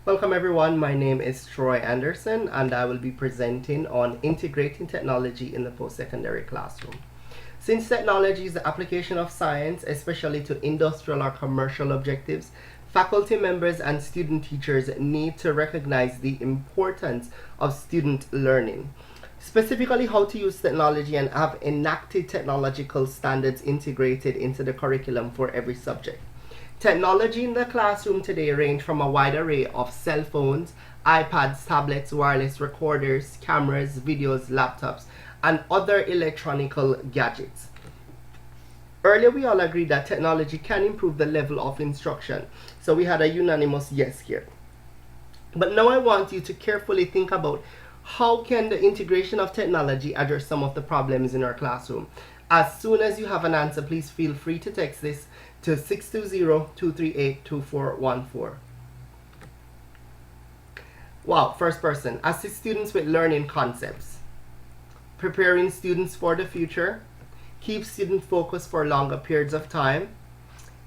Welcome everyone, my name is Troy Anderson and I will be presenting on integrating technology in the post-secondary classroom. Since technology is the application of science, especially to industrial or commercial objectives, faculty members and student teachers need to recognize the importance of student learning. Specifically how to use technology and have enacted technological standards integrated into the curriculum for every subject. Technology in the classroom today range from a wide array of cell phones, iPads, tablets, wireless recorders, cameras, videos, laptops, and other electronic gadgets. Earlier we all agreed that technology can improve the level of instruction, so we had a unanimous yes here. But now I want you to carefully think about how can the integration of technology address some of the problems in our classroom. As soon as you have an answer, please feel free to text this to 620-238-2414. Wow, first person, assist students with learning concepts, preparing students for the future, keep student focused for longer periods of time,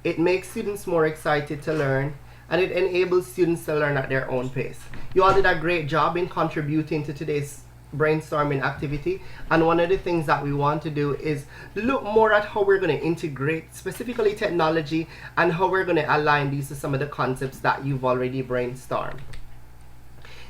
it makes students more excited to learn, and it enables students to learn at their own pace. You all did a great job in contributing to today's brainstorming activity, and one of the things that we want to do is look more at how we're going to integrate specifically technology and how we're going to align these to some of the concepts that you've already brainstormed.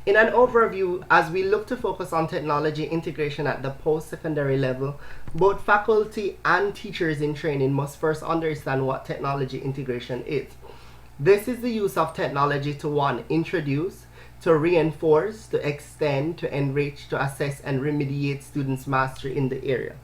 In an overview, as we look to focus on technology integration at the post-secondary level, both faculty and teachers in training must first understand what technology integration is. This is the use of technology to one, introduce, to reinforce, to extend, to enrich, to assess, and remediate students' mastery in the area.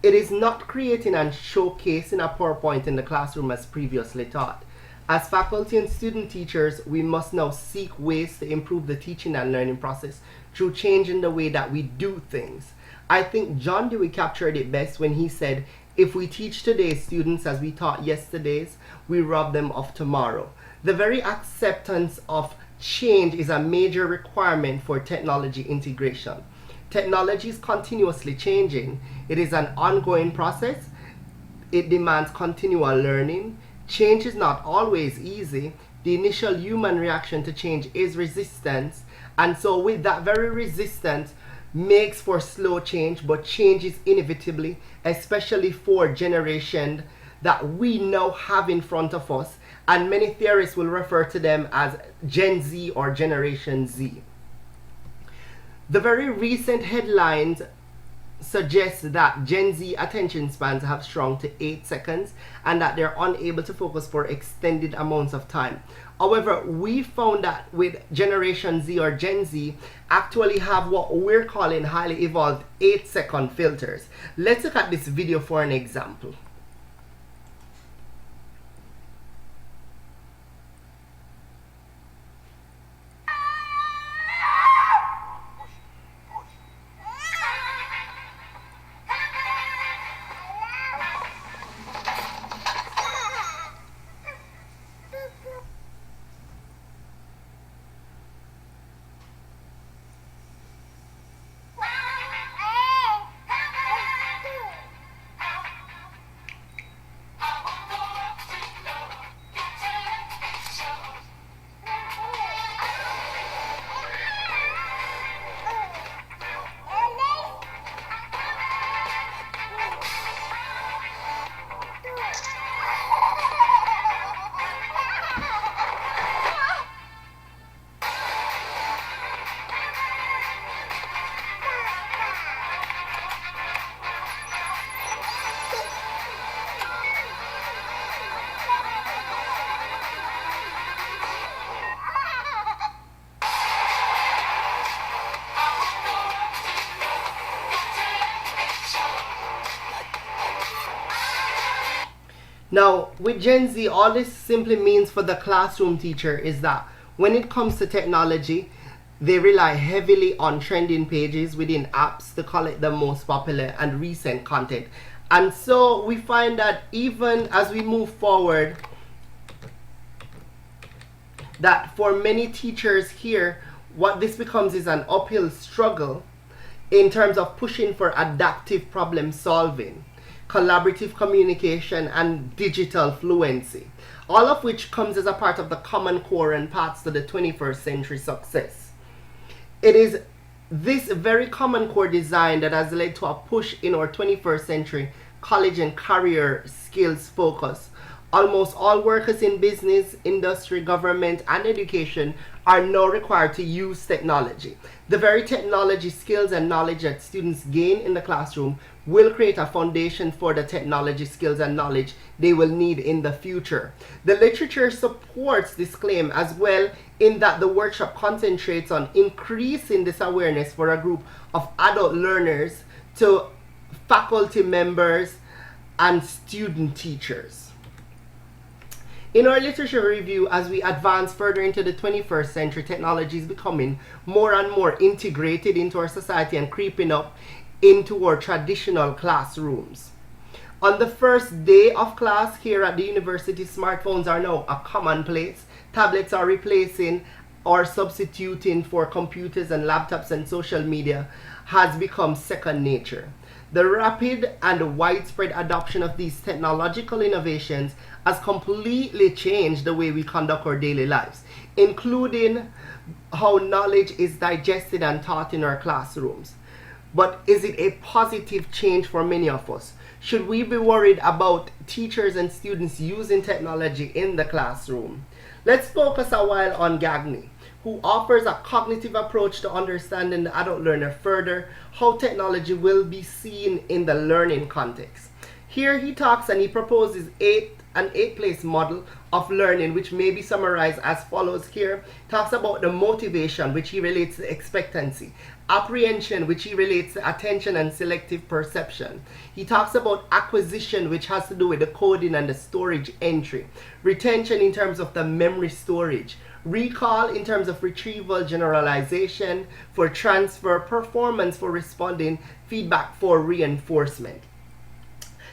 It is not creating and showcasing a PowerPoint in the classroom as previously taught. As faculty and student teachers, we must now seek ways to improve the teaching and learning process through changing the way that we do things. I think John Dewey captured it best when he said, if we teach today's students as we taught yesterday's, we rob them of tomorrow. The very acceptance of change is a major requirement for technology integration. Technology is continuously changing. It is an ongoing process. It demands continual learning. Change is not always easy. The initial human reaction to change is resistance. And so with that very resistance makes for slow change, but change is inevitably, especially for generation that we now have in front of us, and many theorists will refer to them as Gen Z or Generation Z. The very recent headlines suggest that Gen Z attention spans have shrunk to 8 seconds and that they're unable to focus for extended amounts of time. However, we found that with Generation Z or Gen Z actually have what we're calling highly evolved 8-second filters. Let's look at this video for an example. Now, with Gen Z, all this simply means for the classroom teacher is that when it comes to technology, they rely heavily on trending pages within apps to collect the most popular and recent content. And so we find that even as we move forward, that for many teachers here, what this becomes is an uphill struggle in terms of pushing for adaptive problem solving, collaborative communication, and digital fluency. all of which comes as a part of the Common Core and paths to the 21st century success. It is this very Common Core design that has led to a push in our 21st century college and career skills focus. Almost all workers in business, industry, government, and education are now required to use technology. The very technology skills and knowledge that students gain in the classroom will create a foundation for the technology skills and knowledge they will need in the future. The literature supports this claim as well, in that the workshop concentrates on increasing this awareness for a group of adult learners to faculty members and student teachers. In our literature review, as we advance further into the 21st century, technology is becoming more and more integrated into our society and creeping up into our traditional classrooms. On the first day of class here at the university, smartphones are now a commonplace. Tablets are replacing or substituting for computers, and laptops and social media has become second nature. The rapid and widespread adoption of these technological innovations has completely changed the way we conduct our daily lives, including how knowledge is digested and taught in our classrooms. But is it a positive change for many of us? Should we be worried about teachers and students using technology in the classroom? Let's focus a while on Gagné, who offers a cognitive approach to understanding the adult learner further, how technology will be seen in the learning context. Here he talks and he proposes an eight-place model of learning, which may be summarized as follows here. Talks about the motivation, which he relates to expectancy. Apprehension, which he relates to attention and selective perception. He talks about acquisition, which has to do with the coding and the storage entry. Retention in terms of the memory storage. Recall in terms of retrieval, generalization for transfer, performance for responding, feedback for reinforcement.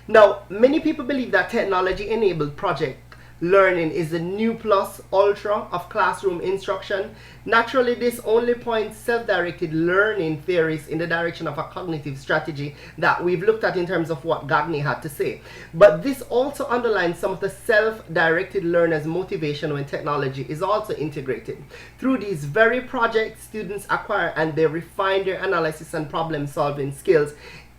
Now, many people believe that technology-enabled project learning is the new plus ultra of classroom instruction. Naturally, this only points self-directed learning theories in the direction of a cognitive strategy that we've looked at in terms of what Gagné had to say. But this also underlines some of the self-directed learners' motivation when technology is also integrated. Through these very projects, students acquire and they refine their analysis and problem-solving skills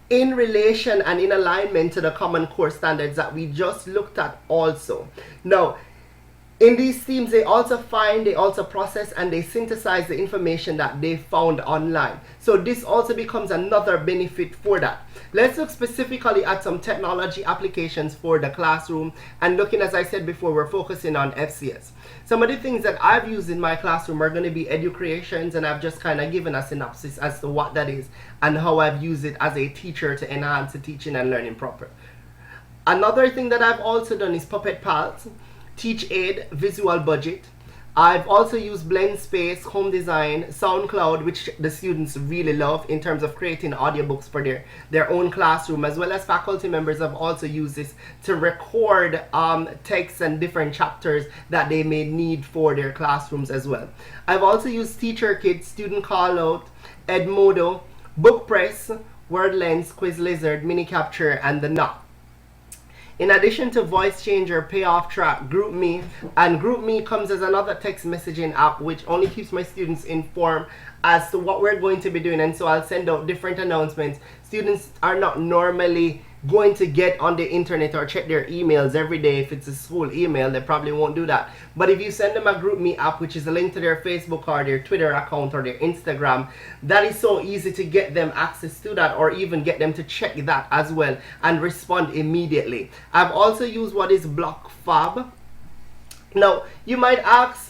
in relation and in alignment to the Common Core standards that we just looked at also. Now, in these themes, they also find, they also process, and they synthesize the information that they found online. So this also becomes another benefit for that. Let's look specifically at some technology applications for the classroom, and looking, as I said before, we're focusing on FCS. Some of the things that I've used in my classroom are going to be EDUC845, and I've just kind of given a synopsis as to what that is and how I've used it as a teacher to enhance the teaching and learning proper. Another thing that I've also done is Puppet Pals, Teach Aid, Visual Budget. I've also used Blend Space, Home Design, SoundCloud, which the students really love in terms of creating audiobooks for their own classroom, as well as faculty members have also used this to record texts and different chapters that they may need for their classrooms as well. I've also used TeacherKit, Student Callout, Edmodo, BookPress, WordLens, QuizLizard, MiniCapture, and the Knot. In addition to Voice Changer, Payoff Track, GroupMe, and GroupMe comes as another text messaging app which only keeps my students informed as to what we're going to be doing, and so I'll send out different announcements. Students are not normally going to get on the internet or check their emails every day. If it's a school email, they probably won't do that. But if you send them a GroupMe app, which is a link to their Facebook or their Twitter account or their Instagram, that is so easy to get them access to that, or even get them to check that as well and respond immediately. I've also used what is BlockFab. Now, you might ask,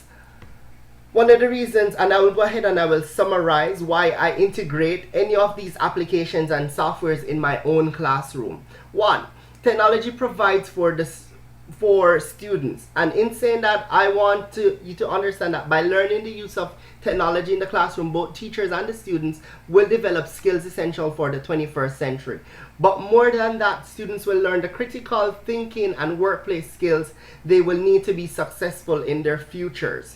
one of the reasons, and I will go ahead and I will summarize why I integrate any of these applications and softwares in my own classroom. One, technology provides for students, and in saying that, I want you to understand that by learning the use of technology in the classroom, both teachers and the students will develop skills essential for the 21st century. But more than that, students will learn the critical thinking and workplace skills they will need to be successful in their futures.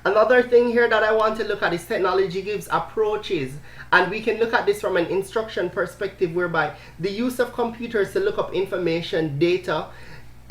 Another thing here that I want to look at is technology gives approaches, and we can look at this from an instruction perspective, whereby the use of computers to look up information, data,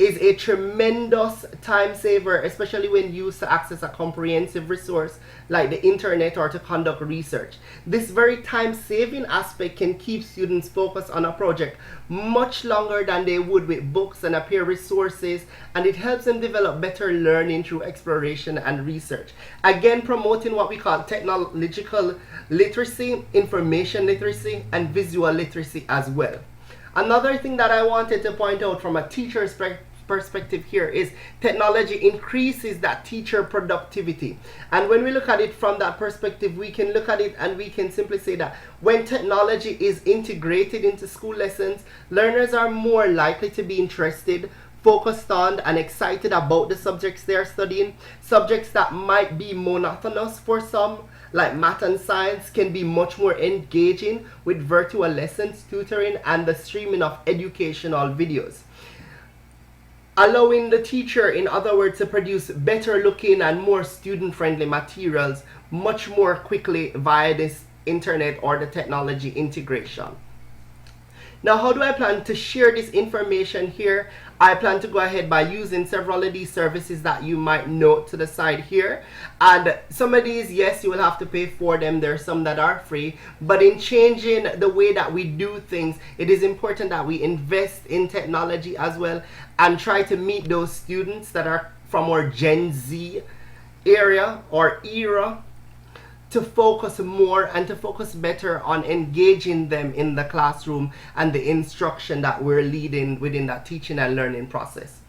is a tremendous time saver, especially when used to access a comprehensive resource like the internet or to conduct research. This very time-saving aspect can keep students focused on a project much longer than they would with books and peer resources, and it helps them develop better learning through exploration and research. Again, promoting what we call technological literacy, information literacy, and visual literacy as well. Another thing that I wanted to point out from a teacher's perspective here is technology increases that teacher productivity. And when we look at it from that perspective, we can look at it and we can simply say that when technology is integrated into school lessons, learners are more likely to be interested, focused on, and excited about the subjects they're studying. Subjects that might be monotonous for some, like math and science, can be much more engaging with virtual lessons, tutoring, and the streaming of educational videos, allowing the teacher, in other words, to produce better looking and more student friendly materials much more quickly via this internet or the technology integration. Now, how do I plan to share this information here? I plan to go ahead by using several of these services that you might note to the side here. And some of these, yes, you will have to pay for them. There are some that are free. But in changing the way that we do things, it is important that we invest in technology as well and try to meet those students that are from our Gen Z area or era, to focus more and to focus better on engaging them in the classroom and the instruction that we're leading within that teaching and learning process.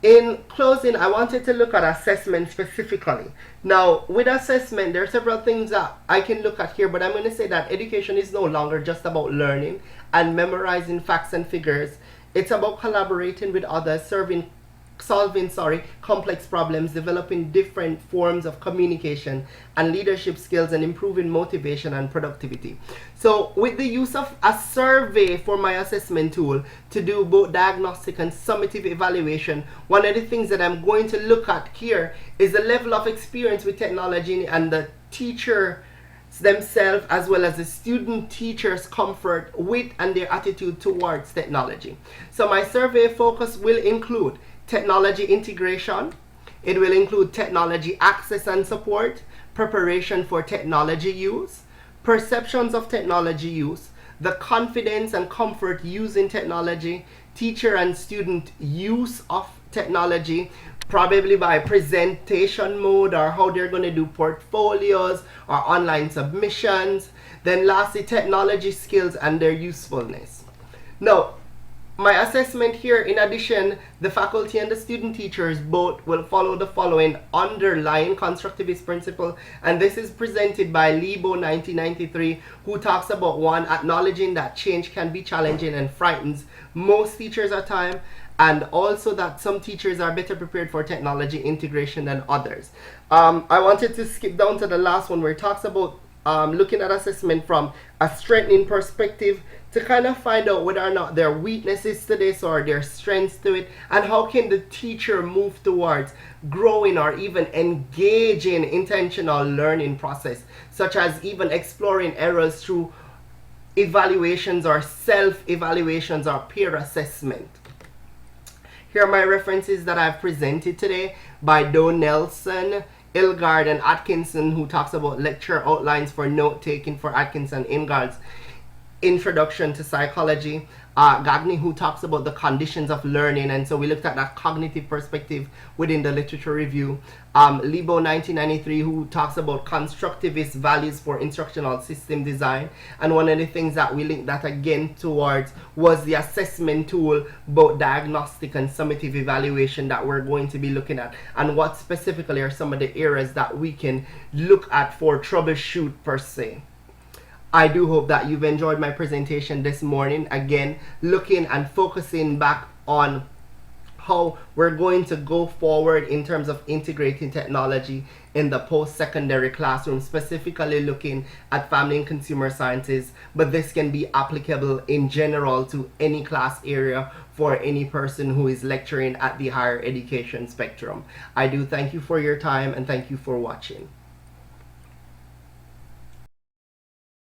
In closing, I wanted to look at assessment specifically. Now, with assessment, there are several things that I can look at here, but I'm going to say that education is no longer just about learning and memorizing facts and figures. It's about collaborating with others, solving complex problems, developing different forms of communication and leadership skills, and improving motivation and productivity. So with the use of a survey for my assessment tool to do both diagnostic and summative evaluation, one of the things that I'm going to look at here is the level of experience with technology and the teacher themselves, as well as the student teachers' comfort with and their attitude towards technology. So my survey focus will include technology integration. It will include technology access and support, preparation for technology use, perceptions of technology use, the confidence and comfort using technology, teacher and student use of technology, probably by presentation mode or how they're going to do portfolios or online submissions. Then lastly, technology skills and their usefulness. Now, my assessment here, in addition, the faculty and the student teachers both will follow the following underlying constructivist principle, and this is presented by Lebo 1993, who talks about one, acknowledging that change can be challenging and frightens most teachers at times, and also that some teachers are better prepared for technology integration than others. I wanted to skip down to the last one where it talks about looking at assessment from a strengthening perspective to kind of find out whether or not there are weaknesses to this or there are strengths to it, and how can the teacher move towards growing or even engaging intentional learning process, such as even exploring errors through evaluations or self-evaluations or peer assessment. Here are my references that I've presented today by Doe Nelson, Ilgard, and Atkinson, who talks about lecture outlines for note-taking for Atkinson. Ingard's Introduction to Psychology. Gagné, who talks about the conditions of learning, and so we looked at that cognitive perspective within the literature review. Lebo 1993, who talks about constructivist values for instructional system design, and one of the things that we linked that again towards was the assessment tool, both diagnostic and summative evaluation, that we're going to be looking at, and what specifically are some of the areas that we can look at for troubleshoot per se. I do hope that you've enjoyed my presentation this morning. Again, looking and focusing back on how we're going to go forward in terms of integrating technology in the post-secondary classroom, specifically looking at family and consumer sciences, but this can be applicable in general to any class area for any person who is lecturing at the higher education spectrum. I do thank you for your time and thank you for watching.